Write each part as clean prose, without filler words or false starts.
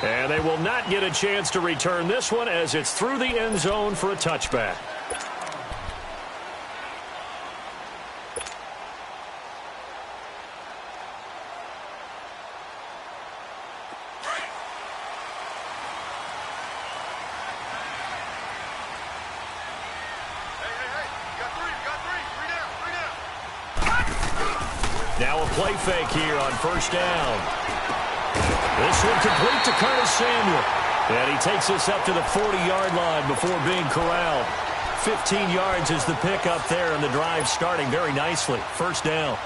And they will not get a chance to return this one as it's through the end zone for a touchback. Now a play fake here on first down. This one complete to Curtis Samuel. And he takes us up to the 40-yard line before being corralled. 15 yards is the pickup there, and the drive starting very nicely. First down.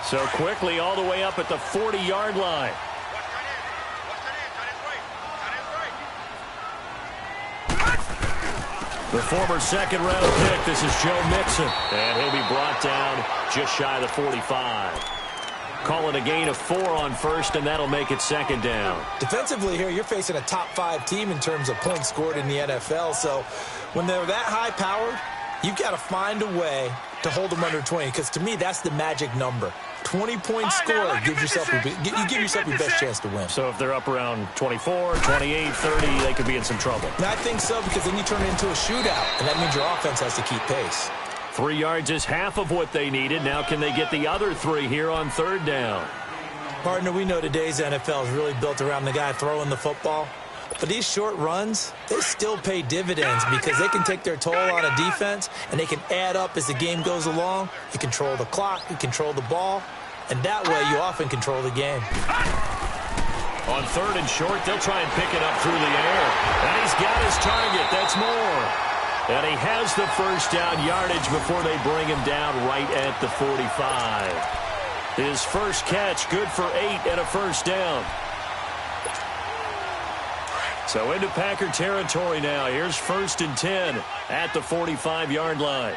So quickly all the way up at the 40-yard line. The former second-round pick, this is Joe Mixon. And he'll be brought down just shy of the 45. Call it a gain of 4 on first, and that'll make it second down. Defensively here, you're facing a top-5 team in terms of points scored in the NFL. So when they're that high-powered, you've got to find a way to hold them under 20, because to me, that's the magic number. 20 points scored, you give yourself your best chance to win. So if they're up around 24, 28, 30, they could be in some trouble. I think so, because then you turn it into a shootout, and that means your offense has to keep pace. 3 yards is half of what they needed. Now can they get the other 3 here on third down? Partner, we know today's NFL is really built around the guy throwing the football. But these short runs, they still pay dividends because they can take their toll on a defense, and they can add up as the game goes along. You control the clock, you control the ball, and that way you often control the game. On third and short, they'll try and pick it up through the air. And he's got his target. That's more. And he has the first down yardage before they bring him down right at the 45. His first catch, good for 8 and a first down. So into Packer territory now. Here's first and 10 at the 45-yard line.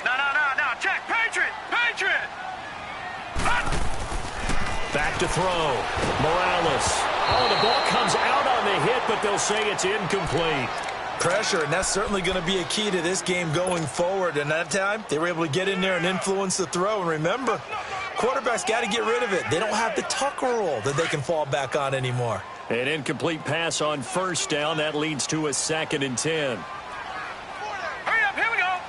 No. Check. Patriot. Back to throw. Morales. Oh, the ball comes out on the hit, but they'll say it's incomplete. Pressure, and that's certainly going to be a key to this game going forward. And that time, they were able to get in there and influence the throw. And remember, quarterbacks got to get rid of it. They don't have the tuck roll that they can fall back on anymore. An incomplete pass on first down. That leads to a second and 10. Hurry up, here we go.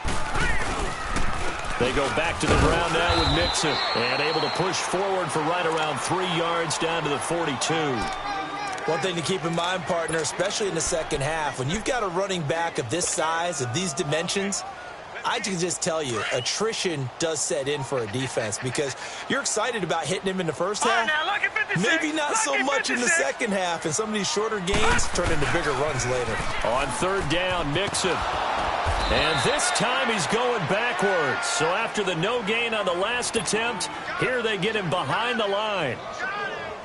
They go back to the ground now with Mixon. And able to push forward for right around 3 yards down to the 42. One thing to keep in mind, partner, especially in the second half, when you've got a running back of this size, of these dimensions, I can just tell you, attrition does set in for a defense because you're excited about hitting him in the first half. Maybe not so much in the second half, and some of these shorter gains turn into bigger runs later. On third down, Mixon. And this time he's going backwards. So after the no gain on the last attempt, here they get him behind the line.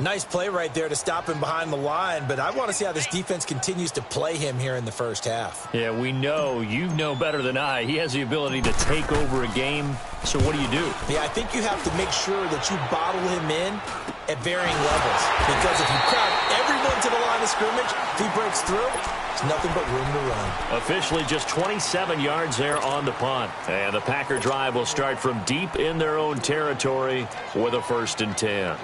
Nice play right there to stop him behind the line, but I want to see how this defense continues to play him here in the first half. Yeah, we know. You know better than I. He has the ability to take over a game. So what do you do? Yeah, I think you have to make sure that you bottle him in at varying levels. Because if you crowd everyone to the line of scrimmage, if he breaks through, there's nothing but room to run. Officially just 27 yards there on the punt. And the Packer drive will start from deep in their own territory with a first and 10.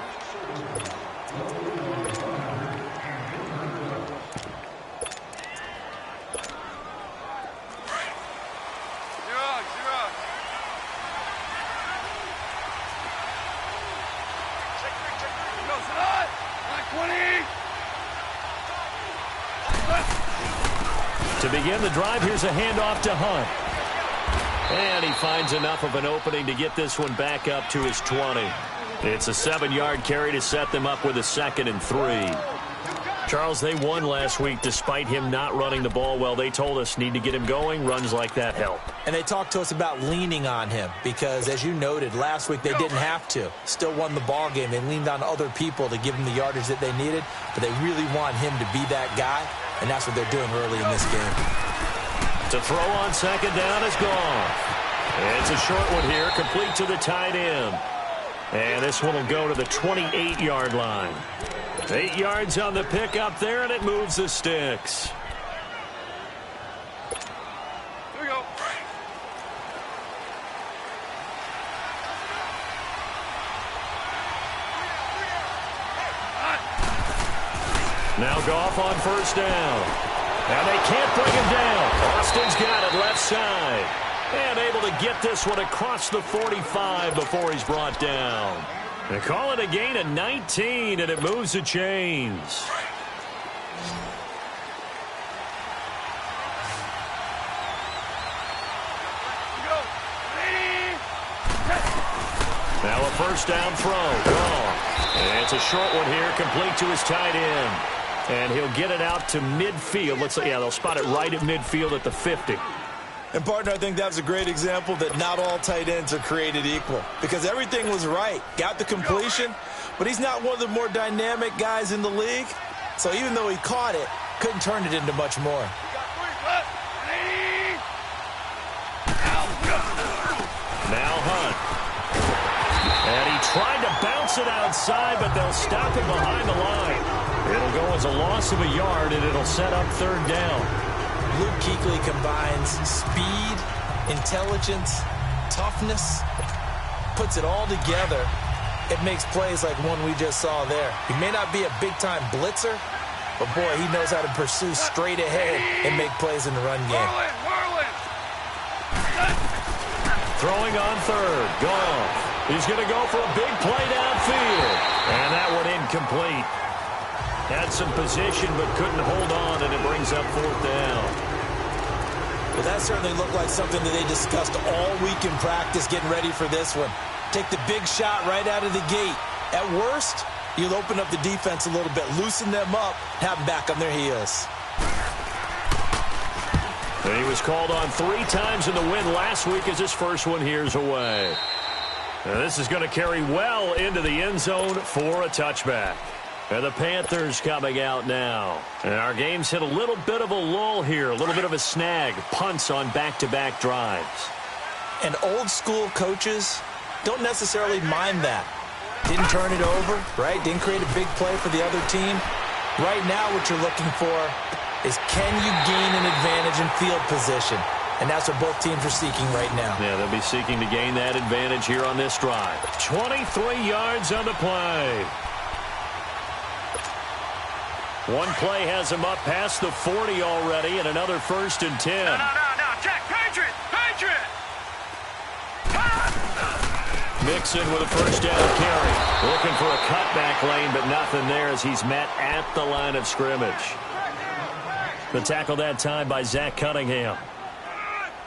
To begin the drive, here's a handoff to Hunt. And he finds enough of an opening to get this one back up to his 20. It's a 7-yard carry to set them up with a 2nd and 3. Charles, they won last week despite him not running the ball well. They told us need to get him going. Runs like that help. And they talked to us about leaning on him because, as you noted, last week they didn't have to. Still won the ball game. They leaned on other people to give them the yardage that they needed, but they really want him to be that guy, and that's what they're doing early in this game. To throw on second down is gone. It's a short one here, complete to the tight end. And this one will go to the 28-yard line. 8 yards on the pickup there, and it moves the sticks. Here we go. Now Goff on first down. And they can't bring him down. Austin's got it left side. And able to get this one across the 45 before he's brought down. They call it a gain of 19, and it moves the chains. Now a first down throw. And it's a short one here, complete to his tight end. And he'll get it out to midfield. They'll spot it right at midfield at the 50. And, partner, I think that was a great example that not all tight ends are created equal. Because everything was right. Got the completion, but he's not one of the more dynamic guys in the league. So even though he caught it, couldn't turn it into much more. Now Hunt. And he tried to bounce it outside, but they'll stop him behind the line. It'll go as a loss of a yard, and it'll set up third down. Luke Kuechly combines speed, intelligence, toughness, puts it all together. It makes plays like one we just saw there. He may not be a big-time blitzer, but, boy, he knows how to pursue straight ahead and make plays in the run game. Throwing on third. Goff. He's going to go for a big play downfield. And that one incomplete. Had some position but couldn't hold on, and it brings up fourth down. Well, that certainly looked like something that they discussed all week in practice getting ready for this one. Take the big shot right out of the gate. At worst, you'll open up the defense a little bit, loosen them up, have them back on their heels. And he was called on 3 times in the win last week as his first one here's away. And this is going to carry well into the end zone for a touchback. And the Panthers coming out now. And our game's hit a little bit of a lull here, a little bit of a snag. Punts on back-to-back drives. And old-school coaches don't necessarily mind that. Didn't turn it over, right? Didn't create a big play for the other team. Right now what you're looking for is can you gain an advantage in field position? And that's what both teams are seeking right now. Yeah, they'll be seeking to gain that advantage here on this drive. 23 yards on the play. One play has him up past the 40 already, and another 1st and 10. No. Check. Patriot. Mixon with a first down carry. Looking for a cutback lane, but nothing there as he's met at the line of scrimmage. The tackle that time by Zach Cunningham.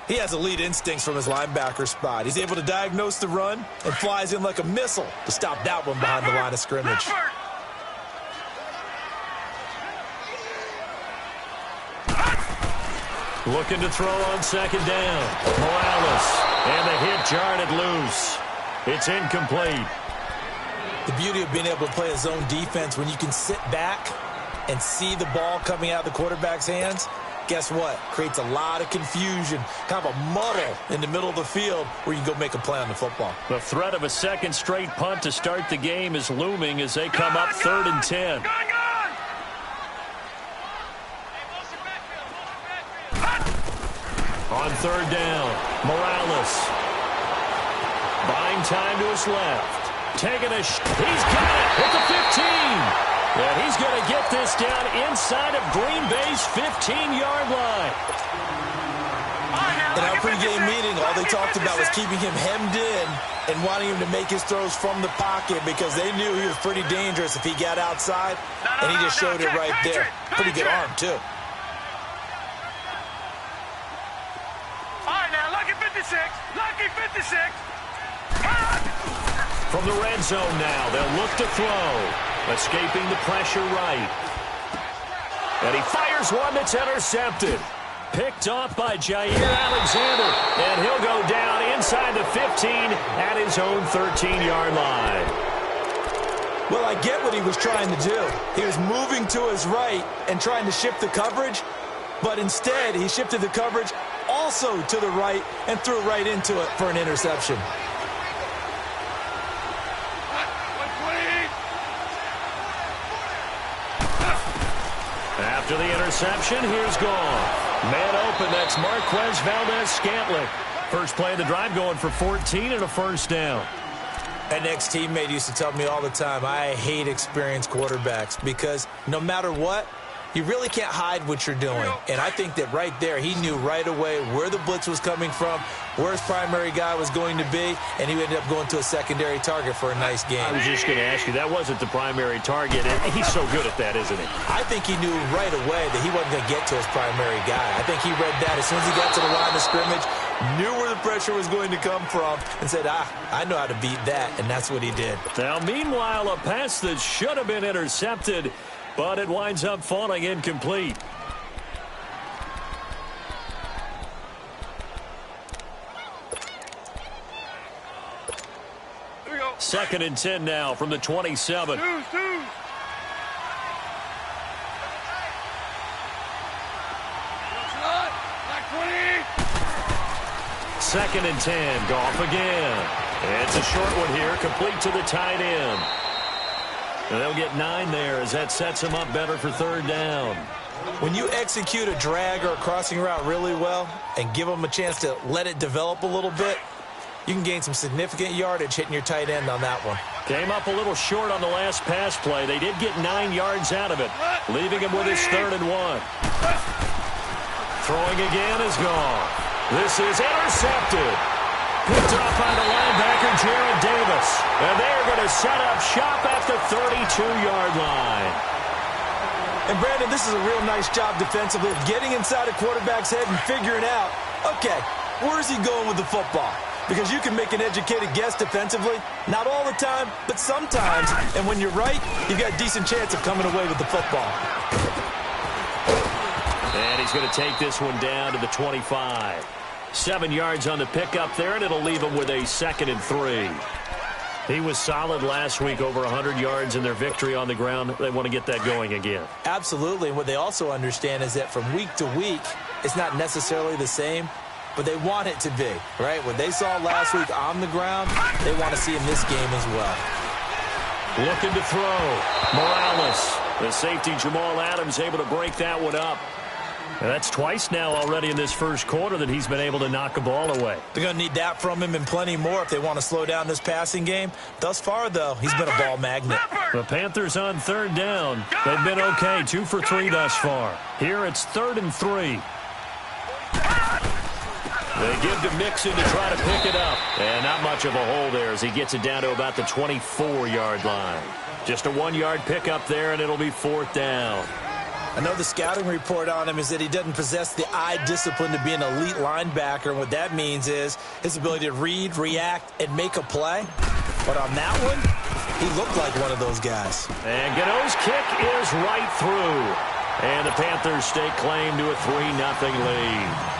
He has elite instincts from his linebacker spot. He's able to diagnose the run and flies in like a missile to stop that one behind the line of scrimmage. Looking to throw on second down. Morales. And the hit jarred it loose. It's incomplete. The beauty of being able to play a zone defense when you can sit back and see the ball coming out of the quarterback's hands, guess what? Creates a lot of confusion, kind of a muddle in the middle of the field where you can go make a play on the football. The threat of a second straight punt to start the game is looming as they come up 3rd and 10. On third down, Morales. Buying time to his left. Taking a he's got it at the 15. And he's going to get this down inside of Green Bay's 15-yard line. In our pregame meeting, all they talked about was keeping him hemmed in and wanting him to make his throws from the pocket because they knew he was pretty dangerous if he got outside, and he just showed it right there. Pretty good arm, too. All right, now, lucky 56. Lucky 56. From the red zone now, they'll look to throw. Escaping the pressure right. And he fires one that's intercepted. Picked off by Jair Alexander. And he'll go down inside the 15 at his own 13-yard line. Well, I get what he was trying to do. He was moving to his right and trying to shift the coverage. But instead, he shifted the coverage also to the right and threw right into it for an interception. After the interception, here's Goff. Man open, that's Marquez Valdez-Scantling. First play of the drive going for 14 and a first down. An ex-teammate used to tell me all the time, I hate experienced quarterbacks because no matter what, you really can't hide what you're doing. And I think that right there, he knew right away where the blitz was coming from, where his primary guy was going to be, and he ended up going to a secondary target for a nice game. I was just going to ask you, that wasn't the primary target. He's so good at that, isn't he? I think he knew right away that he wasn't going to get to his primary guy. I think he read that as soon as he got to the line of scrimmage, knew where the pressure was going to come from, and said, I know how to beat that, and that's what he did. Now, meanwhile, a pass that should have been intercepted, but it winds up falling incomplete. Here we go. 2nd and 10 now from the 27. Two. Like 20. 2nd and 10. Goff again. It's a short one here, complete to the tight end. And they'll get 9 there as that sets them up better for 3rd down. When you execute a drag or a crossing route really well and give them a chance to let it develop a little bit, you can gain some significant yardage hitting your tight end on that one. Came up a little short on the last pass play. They did get 9 yards out of it, leaving him with his 3rd and 1. Throwing again is gone. This is intercepted. Picked up by the linebacker, Jared Davis. And they're going to set up shop at the 32-yard line. And, Brandon, this is a real nice job defensively of getting inside a quarterback's head and figuring out, okay, where's he going with the football? Because you can make an educated guess defensively. Not all the time, but sometimes. And when you're right, you've got a decent chance of coming away with the football. And he's going to take this one down to the 25. 7 yards on the pickup there, and it'll leave him with a 2nd and 3. He was solid last week, over 100 yards in their victory on the ground. They want to get that going again. Absolutely. And what they also understand is that from week to week, it's not necessarily the same, but they want it to be, right? What they saw last week on the ground, they want to see in this game as well. Looking to throw. Morales. The safety, Jamal Adams, able to break that one up. And that's twice now already in this first quarter that he's been able to knock a ball away. They're going to need that from him and plenty more if they want to slow down this passing game. Thus far, though, he's been a ball magnet. The Panthers on 3rd down. They've been okay, 2 for 3 thus far. Here it's 3rd and 3. They give to Mixon to try to pick it up. And not much of a hole there as he gets it down to about the 24-yard line. Just a 1-yard pickup there, and it'll be 4th down. I know the scouting report on him is that he doesn't possess the eye discipline to be an elite linebacker. And what that means is his ability to read, react, and make a play. But on that one, he looked like one of those guys. And Gano's kick is right through. And the Panthers stake claim to a 3-0 lead.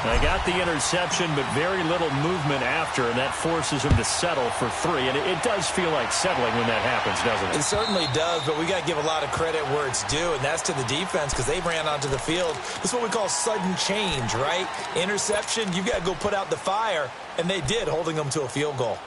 They got the interception, but very little movement after, and that forces him to settle for 3. And it does feel like settling when that happens, doesn't it? It certainly does, but we got to give a lot of credit where it's due, and that's to the defense because they ran onto the field. It's what we call sudden change, right? Interception, you got to go put out the fire, and they did, holding them to a field goal.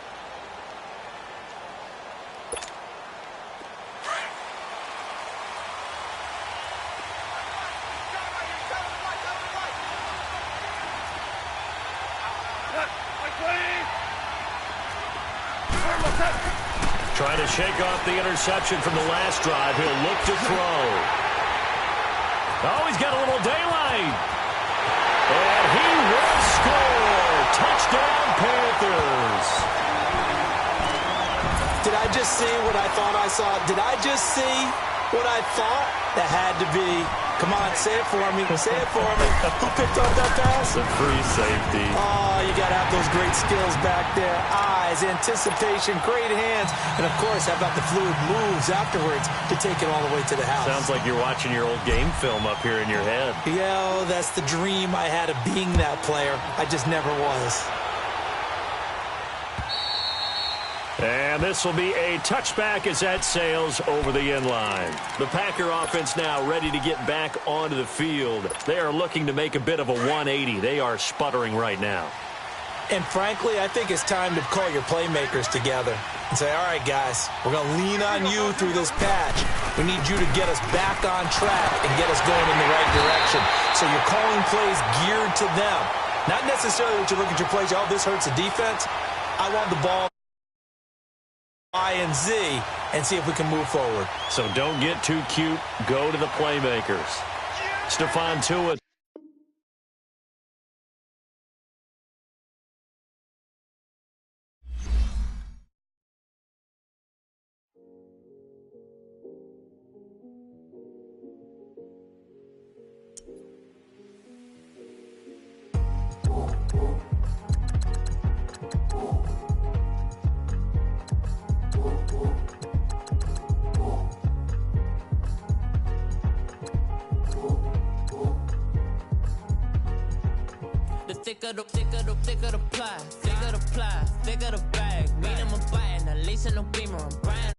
Trying to shake off the interception from the last drive. He'll look to throw. Oh, he's got a little daylight. And he will score. Touchdown, Panthers. Did I just see what I thought I saw? Did I just see what I thought? That had to be. Come on, say it for me. Say it for me. Who picked up that pass? The free safety. Oh, you got to have those great skills back there. Eyes, anticipation, great hands. And, of course, how about the fluid moves afterwards to take it all the way to the house? Sounds like you're watching your old game film up here in your head. Yeah, oh, that's the dream I had of being that player. I just never was. And this will be a touchback as that sails over the end line. The Packer offense now ready to get back onto the field. They are looking to make a bit of a 180. They are sputtering right now. And frankly, I think it's time to call your playmakers together and say, all right, guys, we're going to lean on you through this patch. We need you to get us back on track and get us going in the right direction. So you're calling plays geared to them. Not necessarily that you look at your plays, oh, this hurts the defense. I want the ball Y and Z and see if we can move forward. So don't get too cute. Go to the playmakers. Stephon Tua. Thicker the pie, thicker the bag. Mean I'm a buy, and at least in no beamer, I'm buying.